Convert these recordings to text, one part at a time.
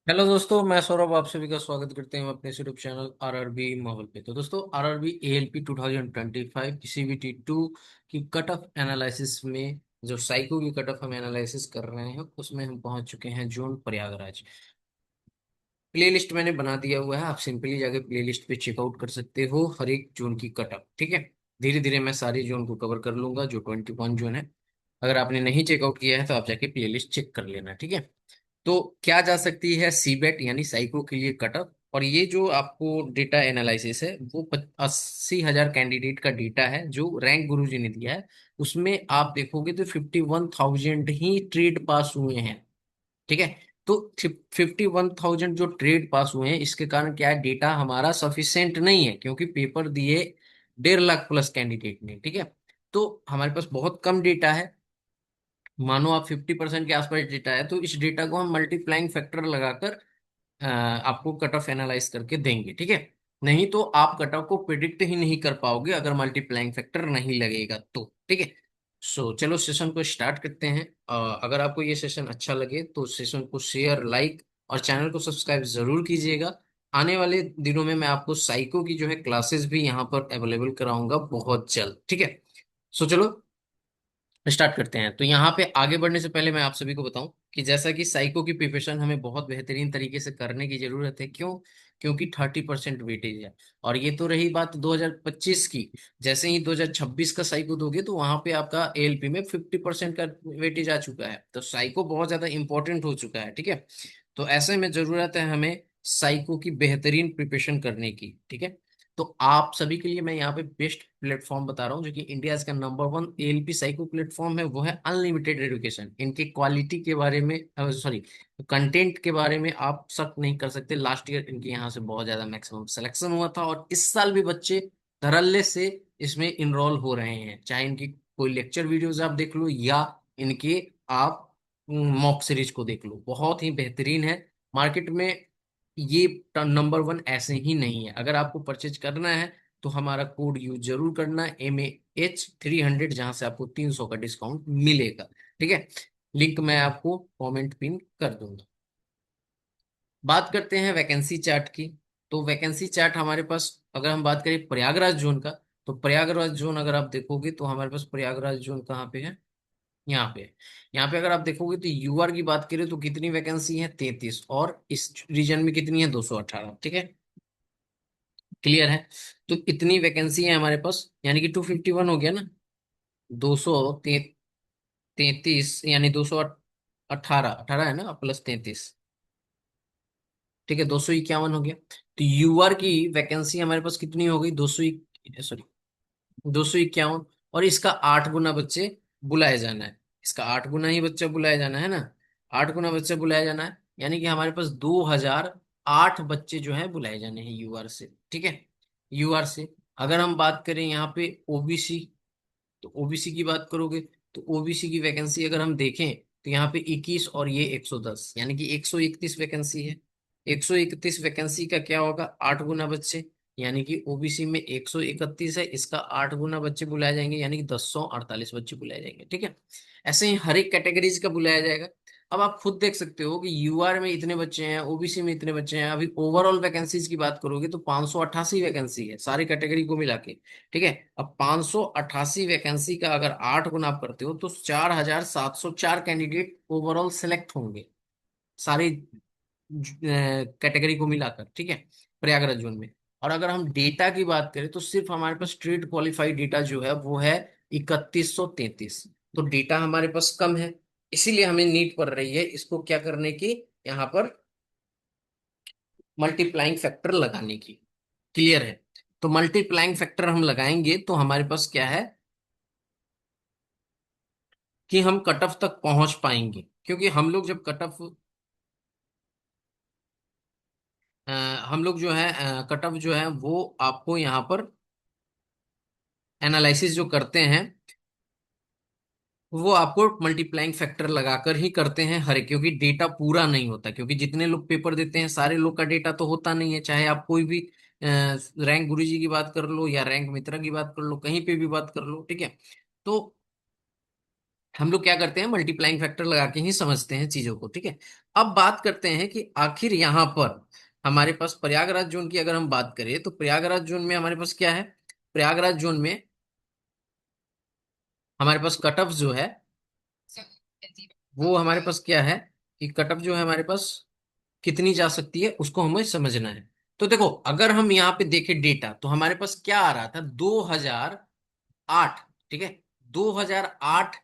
Hello दोस्तों, मैं सौरभ आप सभी का स्वागत करते हैं अपने यूट्यूब चैनल आरआरबी माहौल पे। तो दोस्तों, आरआरबी एएलपी 2025 सीबीटी 2 की कट ऑफ एनालिसिस में जो साइको की कट ऑफ हम एनालिसिस कर रहे हैं उसमें हम पहुंच चुके हैं जोन प्रयागराज। प्ले लिस्ट मैंने बना दिया हुआ है, आप सिंपली जाके प्ले लिस्ट पे चेकआउट कर सकते हो हर एक जोन की कट ऑफ। ठीक है, धीरे धीरे मैं सारी जोन को कवर कर लूंगा जो 21 जोन है। अगर आपने नहीं चेकआउट किया है तो आप जाके प्ले लिस्ट चेक कर लेना। ठीक है, तो क्या जा सकती है सीबेट यानी साइको के लिए कटअप। और ये जो आपको डेटा एनालिसिस है वो 80,000 कैंडिडेट का डेटा है जो रैंक गुरुजी ने दिया है। उसमें आप देखोगे तो 51,000 ही ट्रेड पास हुए हैं। ठीक है, तो 51,000 जो ट्रेड पास हुए हैं, इसके कारण क्या है, डेटा हमारा सफिशिएंट नहीं है क्योंकि पेपर दिए 1.5 लाख प्लस कैंडिडेट ने। ठीक है, तो हमारे पास बहुत कम डेटा है। मानो आप 50% के आसपास डेटा है तो इस डेटा को हम मल्टीप्लाइंग फैक्टर लगाकर आपको कट ऑफ एनालाइज करके देंगे। ठीक है, नहीं तो आप कट ऑफ को प्रिडिक्ट ही नहीं कर पाओगे अगर मल्टीप्लाइंग फैक्टर नहीं लगेगा तो। ठीक है, सो चलो सेशन को स्टार्ट करते हैं। अगर आपको ये सेशन अच्छा लगे तो सेशन को शेयर, लाइक और चैनल को सब्सक्राइब जरूर कीजिएगा। आने वाले दिनों में मैं आपको साइको की जो है क्लासेस भी यहाँ पर अवेलेबल कराऊंगा बहुत जल्द। ठीक है, सो चलो स्टार्ट करते हैं। तो यहाँ पे आगे बढ़ने से पहले मैं आप सभी को बताऊं कि जैसा कि साइको की प्रिपरेशन हमें बहुत बेहतरीन तरीके से करने की जरूरत है। क्यों? क्योंकि 30% वेटेज है। और ये तो रही बात 2025 की। जैसे ही 2026 का साइको दोगे तो वहां पे आपका एएलपी में 50% का वेटेज आ चुका है, तो साइको बहुत ज्यादा इंपॉर्टेंट हो चुका है। ठीक है, तो ऐसे में जरूरत है हमें साइको की बेहतरीन प्रिपरेशन करने की। ठीक है, तो आप सभी के लिए मैं यहाँ पे बेस्ट प्लेटफॉर्म बता रहा हूँ जो कि इंडिया का नंबर 1 एएलपी साइको प्लेटफॉर्म है, वो है अनलिमिटेड एजुकेशन। इनकी क्वालिटी के बारे में, सॉरी, कंटेंट के बारे में आप शक नहीं कर सकते। लास्ट ईयर इनके यहाँ से बहुत ज्यादा मैक्सिमम सिलेक्शन हुआ था और इस साल भी बच्चे धड़ल्ले से इसमें इनरोल हो रहे हैं। चाहे इनकी कोई लेक्चर वीडियोज आप देख लो या इनके आप मॉक सीरीज को देख लो, बहुत ही बेहतरीन है। मार्केट में ये नंबर 1 ऐसे ही नहीं है। अगर आपको परचेज करना है तो हमारा कोड यूज जरूर करना, MAH300, जहां से आपको 300 का डिस्काउंट मिलेगा। ठीक है, लिंक मैं आपको कमेंट पिन कर दूंगा। बात करते हैं वैकेंसी चार्ट की। तो वैकेंसी चार्ट हमारे पास, अगर हम बात करें प्रयागराज जोन का, तो प्रयागराज जोन अगर आप देखोगे तो हमारे पास प्रयागराज जोन कहाँ पे है, यहाँ पे है। यहाँ पे अगर आप देखोगे तो यूआर की बात करें तो कितनी वैकेंसी है, 33, और इस रीजन में कितनी है, 218। ठीक है, क्लियर है। तो इतनी वैकेंसी है हमारे पास, यानी कि 251 हो गया ना। 233 यानी 218, 18 है ना प्लस 33। ठीक है, 251 हो गया। तो यूआर की वैकेंसी हमारे पास कितनी हो गई, 200, सॉरी, 251। और इसका 8 गुना बच्चे बुलाए जाना है। इसका 8 गुना ही बच्चा बुलाया जाना है ना। 8 गुना बच्चा बुलाया जाना है, यानी कि हमारे पास 2008 बच्चे जो है बुलाए जाने हैं यूआर से। ठीक है, यूआर से अगर हम बात करें यहाँ पे ओबीसी, तो ओबीसी की बात करोगे तो ओबीसी की वैकेंसी अगर हम देखें तो यहाँ पे 21 और ये 110, यानी कि 131 वैकेंसी है। 131 वैकेंसी का क्या होगा, 8 गुना बच्चे, यानी कि ओबीसी में 131 है, इसका 8 गुना बच्चे बुलाए जाएंगे, यानी कि 1048 बच्चे बुलाए जाएंगे। ठीक है, ऐसे ही हर एक कैटेगरीज का बुलाया जाएगा। अब आप खुद देख सकते हो कि यूआर में इतने बच्चे हैं, ओबीसी में इतने बच्चे हैं। अभी ओवरऑल वैकेंसीज की बात करोगे तो 588 वैकेंसी है सारी कैटेगरी को मिला के। ठीक है, अब 588 वैकेंसी का अगर 8 गुना आप करते हो तो 4,704 कैंडिडेट ओवरऑल सेलेक्ट होंगे सारी कैटेगरी को मिलाकर। ठीक है, प्रयागराज जोन में। और अगर हम डेटा की बात करें तो सिर्फ हमारे पास स्ट्रेट क्वालिफाइड डेटा जो है वो है 3133। तो डेटा हमारे पास कम है, इसीलिए हमें नीड पड़ रही है इसको क्या करने की, यहाँ पर मल्टीप्लाइंग फैक्टर लगाने की। क्लियर है, तो मल्टीप्लाइंग फैक्टर हम लगाएंगे तो हमारे पास क्या है कि हम कट ऑफ तक पहुंच पाएंगे। क्योंकि हम लोग जब कट ऑफ, हम लोग जो है कट ऑफ जो है वो आपको यहाँ पर एनालिसिस जो करते हैं वो आपको मल्टीप्लाइंग फैक्टर लगाकर ही करते हैं हर एक, क्योंकि डेटा पूरा नहीं होता। क्योंकि जितने लोग पेपर देते हैं सारे लोग का डेटा तो होता नहीं है। चाहे आप कोई भी रैंक गुरुजी की बात कर लो या रैंक मित्रा की बात कर लो, कहीं पे भी बात कर लो। ठीक है, तो हम लोग क्या करते हैं, मल्टीप्लाइंग फैक्टर लगा के ही समझते हैं चीजों को, ठीक है। अब बात करते हैं कि आखिर यहाँ पर हमारे पास प्रयागराज जोन की अगर हम बात करें, तो प्रयागराज जोन में हमारे पास क्या है, प्रयागराज जोन में हमारे पास कट ऑफ जो है, वो हमारे पास क्या है, कि कट ऑफ जो है हमारे पास कितनी जा सकती है उसको हमें समझना है। तो देखो, अगर हम यहाँ पे देखें डेटा, तो हमारे पास क्या आ रहा था, 2008, ठीक है। 2008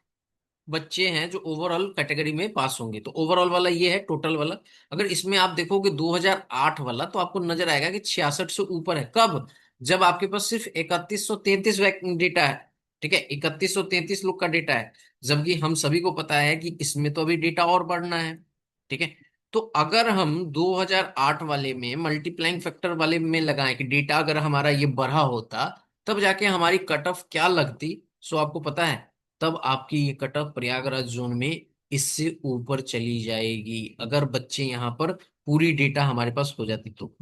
बच्चे हैं जो ओवरऑल कैटेगरी में पास होंगे, तो ओवरऑल वाला ये है टोटल वाला। अगर इसमें आप देखोगे 2008 वाला, तो आपको नजर आएगा कि 66 से ऊपर है। कब? जब आपके पास सिर्फ 3133 डेटा है, ठीक है, 3133 लोग का डेटा है। जबकि हम सभी को पता है कि इसमें तो अभी डेटा और बढ़ना है, ठीक है। तो अगर हम 2008 वाले में मल्टीप्लाइंग फैक्टर वाले में लगाएं कि डेटा अगर हमारा ये बढ़ा होता, तब जाके हमारी कट ऑफ क्या लगती, सो आपको पता है, तब आपकी ये कट ऑफ प्रयागराज जोन में इससे ऊपर चली जाएगी, अगर बच्चे यहाँ पर पूरी डेटा हमारे पास हो जाती तो,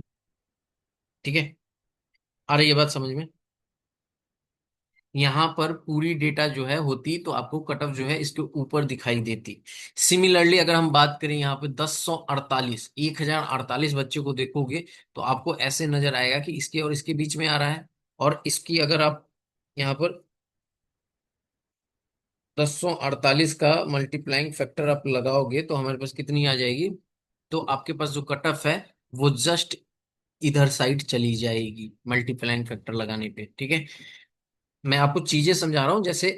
ठीक है। आ रही है बात समझ में? यहाँ पर पूरी डेटा जो है होती तो आपको कट ऑफ जो है इसके ऊपर दिखाई देती। सिमिलरली अगर हम बात करें यहाँ पे 1048, 1048 बच्चे को देखोगे, तो आपको ऐसे नजर आएगा कि इसके और इसके बीच में आ रहा है। और इसकी अगर आप यहाँ पर 1048 का मल्टीप्लाइंग फैक्टर आप लगाओगे, तो हमारे पास कितनी आ जाएगी, तो आपके पास जो कट ऑफ है वो जस्ट इधर साइड चली जाएगी मल्टीप्लाइंग फैक्टर लगाने पे, ठीक है। मैं आपको चीजें समझा रहा हूँ, जैसे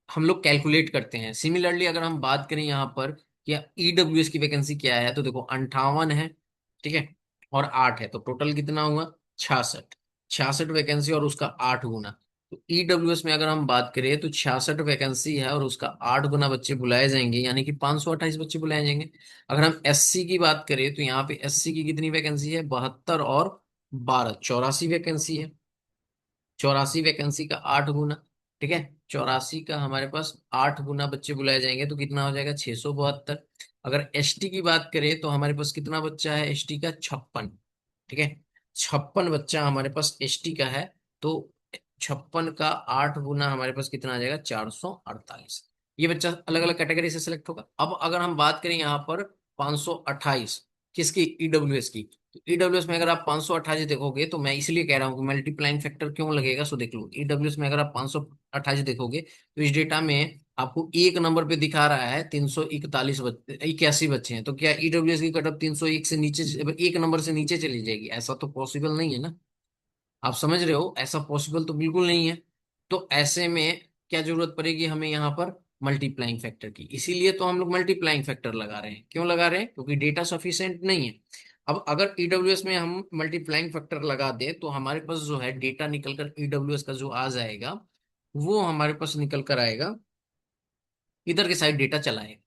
हम लोग कैलकुलेट करते हैं। सिमिलरली अगर हम बात करें यहाँ पर क्या ईडब्ल्यूएस की वैकेंसी क्या है, तो देखो 58 है, ठीक है, और 8 है, तो टोटल कितना हुआ, 66। 66 वैकेंसी और उसका 8 गुना। तो ईडब्ल्यूएस में अगर हम बात करें तो 66 वैकेंसी है और उसका 8 गुना बच्चे बुलाए जाएंगे, यानी कि 528 बच्चे बुलाए जाएंगे। अगर हम एससी की बात करें, तो यहाँ पे एससी की कितनी वैकेंसी है, 72 और 12, 84 वैकेंसी है। 84 वैकेंसी का 8 गुना, ठीक है, 84 का हमारे पास 8 गुना बच्चे बुलाए जाएंगे, तो कितना हो जाएगा, 672। अगर एसटी की बात करें, तो हमारे पास कितना बच्चा है एसटी का, 56, ठीक है। 56 बच्चा हमारे पास एसटी का है। तो 56 का 8 गुना हमारे पास कितना आ जाएगा, 448। ये बच्चा अलग अलग कैटेगरी से सिलेक्ट होगा। अब अगर हम बात करें यहाँ पर 528, किसकी, ईडब्ल्यूएस की। तो ईडब्ल्यूएस में अगर आप 528 देखोगे, तो मैं इसलिए कह रहा हूँ कि मल्टीप्लाइंग फैक्टर क्यों लगेगा, सो देख लो, ईडब्ल्यूएस में अगर आप 528 देखोगे, तो इस डेटा में आपको एक नंबर पे दिखा रहा है 341 बच्चे, 81 बच्चे हैं। तो क्या ईडब्ल्यूएस की कट ऑफ 301 से नीचे, एक नंबर से नीचे चली जाएगी? ऐसा तो पॉसिबल नहीं है ना। आप समझ रहे हो, ऐसा पॉसिबल तो बिल्कुल नहीं है। तो ऐसे में क्या जरूरत पड़ेगी हमें यहाँ पर, मल्टीप्लाइंग फैक्टर की। इसीलिए तो हम लोग मल्टीप्लाइंग फैक्टर लगा रहे हैं। क्यों लगा रहे हैं? क्योंकि डेटा सफिशिएंट नहीं है। अब अगर ईडब्ल्यूएस में हम मल्टीप्लाइंग फैक्टर लगा दें, तो हमारे पास जो है डेटा निकल कर ईडब्ल्यूएस का जो आ जाएगा, वो हमारे पास निकल कर आएगा, इधर के साइड डेटा चलाएगा,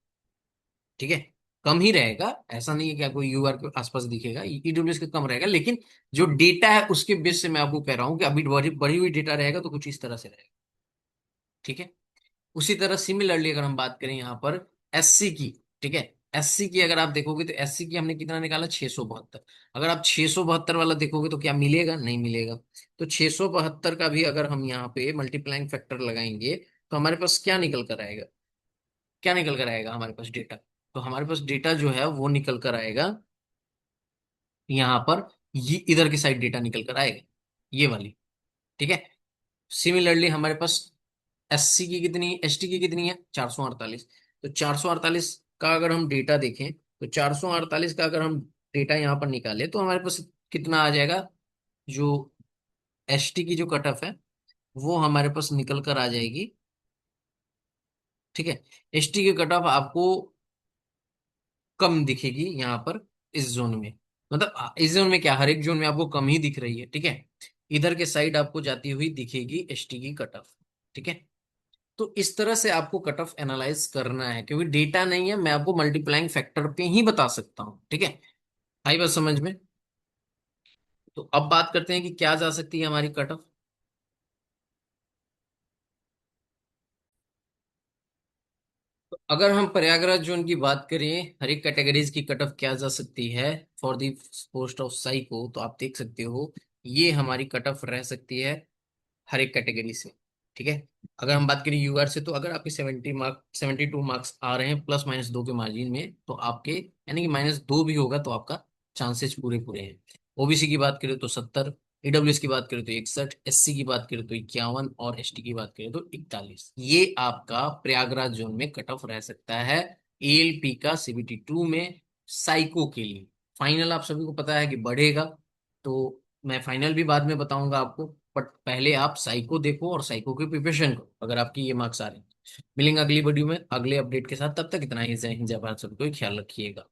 ठीक है। कम ही रहेगा, ऐसा नहीं है कि आपको यूआर के आसपास दिखेगा, ईडब्ल्यूएस का कम रहेगा, लेकिन जो डेटा है उसके बेस से मैं आपको कह रहा हूँ कि अभी बड़ी बड़ी हुई डेटा रहेगा तो कुछ इस तरह से रहेगा, ठीक है। उसी तरह सिमिलरली अगर हम बात करें यहाँ पर एससी की, ठीक है, एससी की अगर आप देखोगे, तो एससी की हमने कितना निकाला, 672। अगर आप 672 वाला देखोगे, तो क्या मिलेगा, नहीं मिलेगा। तो 672 का भी अगर हम यहाँ पे मल्टीप्लाइंग फैक्टर लगाएंगे, तो हमारे पास क्या निकल कर आएगा, क्या निकल कर आएगा हमारे पास डेटा, तो हमारे पास डेटा जो है वो निकल कर आएगा यहाँ पर, ये इधर की साइड डेटा निकल कर आएगा, ये वाली, ठीक है। सिमिलरली हमारे पास एससी की कितनी, एसटी की कितनी है, 448। तो 448 का अगर हम डेटा देखें, तो 448 का अगर हम डेटा यहाँ पर निकाले, तो हमारे पास कितना आ जाएगा, जो एसटी की जो कट ऑफ है वो हमारे पास निकल कर आ जाएगी, ठीक है। एसटी की कट ऑफ आपको कम दिखेगी यहाँ पर, इस जोन में, मतलब इस जोन में क्या, हर एक जोन में आपको कम ही दिख रही है, ठीक है। इधर के साइड आपको जाती हुई दिखेगी एसटी की कट ऑफ, ठीक है। तो इस तरह से आपको कट ऑफ एनालाइज करना है, क्योंकि डेटा नहीं है, मैं आपको मल्टीप्लाइंग फैक्टर पे ही बता सकता हूँ, ठीक है। आई बात समझ में? तो अब बात करते हैं कि क्या जा सकती है हमारी कट ऑफ। तो अगर हम प्रयागराज जोन की बात करें, हर एक कैटेगरीज की कट ऑफ क्या जा सकती है for the post of psycho, तो आप देख सकते हो ये हमारी कट ऑफ रह सकती है हर एक कैटेगरी से, ठीक है। अगर हम बात करें यूआर से, तो अगर आपके 72 मार्क्स आ रहे हैं प्लस माइनस 2 के मार्जिन में, तो आपके यानी कि -2 भी होगा तो आपका चांसेस पूरे पूरे हैं। ओबीसी की बात करें तो 70, ईडब्ल्यूएस की बात करें तो 61, एससी की बात करें तो 51 और एसटी की बात करें तो 41। ये आपका प्रयागराज जोन में कट ऑफ रह सकता है एएलपी का सीबीटी 2 में साइको के लिए। फाइनल आप सभी को पता है कि बढ़ेगा, तो मैं फाइनल भी बाद में बताऊंगा आपको, बट पहले आप साइको देखो और साइको की प्रिपरेशन करो अगर आपकी ये मार्क्स आ रहे हैं। मिलेंगे अगली वीडियो में अगले अपडेट के साथ, तब तक इतना ही। जय हिंद, जय भारत, सबको ख्याल रखिएगा।